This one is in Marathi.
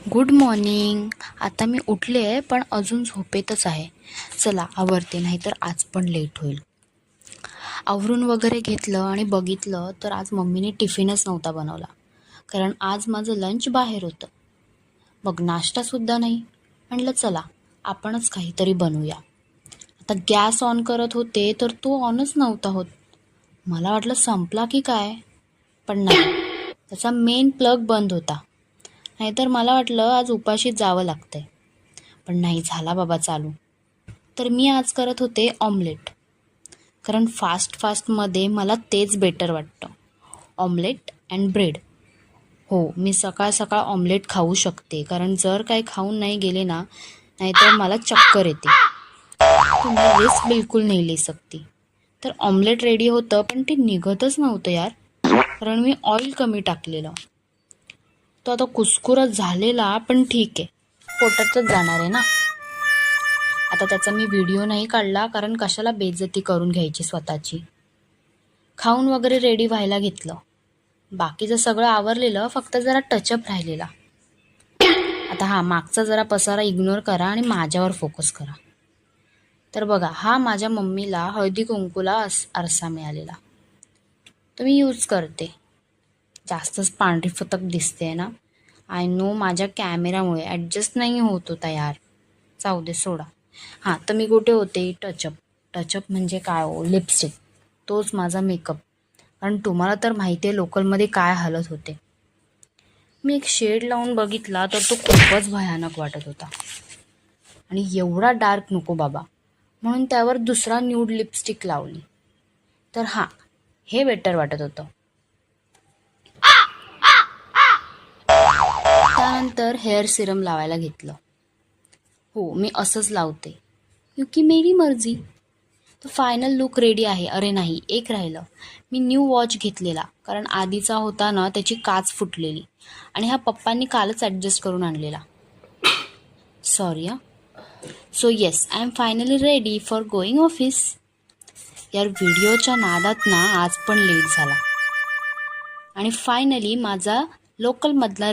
Good morning. आता मी उठले आहे पण अजून झोपेतच आहे. चला आवरते, नाहीतर आज पण लेट होईल. आवरून वगैरे घेतलं आणि बघितलं तर आज मम्मीने टिफिनच नव्हता बनवला, कारण आज माझं लंच बाहेर होतं. मग नाश्तासुद्धा नाही. म्हणलं चला आपणच काहीतरी बनवूया. आता गॅस ऑन करत होते तर तो ऑनच नव्हता होत. मला वाटलं संपला की काय, पण नाही, त्याचा मेन प्लग बंद होता. नाहीतर मला वाटलं आज उपाशीच जावं लागतंय. पण नाही झाला बाबा चालू. तर मी आज करत होते ऑमलेट, कारण फास्टमध्ये मला तेच बेटर वाटतं. Omelette and bread. हो, मी सकाळ सकाळ ऑमलेट खाऊ शकते, कारण जर काही खाऊन नाही गेले ना, नाहीतर मला चक्कर येते. तो मी रिस्क बिलकुल नाही ले सकती. तर ऑमलेट रेडी होतं, पण ते निघतच नव्हतं यार, कारण मी ऑइल कमी टाकलेलं. तो आता कुस्कुरत झालेला, पण ठीक आहे, पोटातच जाणार आहे ना. आता त्याचा मी व्हिडिओ नाही काढला, कारण कशाला बेइज्जती करून घ्यायची स्वतःची. खाऊन वगैरे रेडी व्हायला घेतलं. बाकीचं सगळं आवरलेलं, फक्त जरा टचअप राहिलेला. आता मागचा जरा पसारा इग्नोर करा आणि माझ्यावर फोकस करा. तर बघा, हा माझ्या मम्मीला हळदी कुंकूला आरसा मिळालेला, तो मी यूज करते. जास्तच पांढरी फतक दिसते ना. आय नो, माझ्या कॅमेरामुळे ॲडजस्ट नाही होत होता यार. जाऊ दे, सोडा. तर मी कुठे होते? टचअप म्हणजे काय हो? लिपस्टिक. तोच माझा मेकअप. कारण तुम्हाला तर माहिती आहे लोकलमध्ये काय हालत होते. मी एक शेड लावून बघितला तर तो खूपच भयानक वाटत होता. आणि एवढा डार्क नको बाबा, म्हणून त्यावर दुसरा न्यूड लिपस्टिक लावली. तर हे बेटर वाटत होतं. त्यानंतर हेअर सिरम लावायला घेतलं. हो, मी असंच लावते, क्योंकि मेरी मर्जी. तर फायनल लुक रेडी आहे. अरे नाही, एक राहिलं. मी न्यू वॉच घेतलेला, कारण आधीचा होता ना त्याची काच फुटलेली, आणि पप्पांनी कालच ॲडजस्ट करून आणलेला. Sorry so yes, I am finally ready for going office. यार व्हिडिओच्या नादात ना आज पण लेट झाला. आणि फायनली माझा लोकलमधला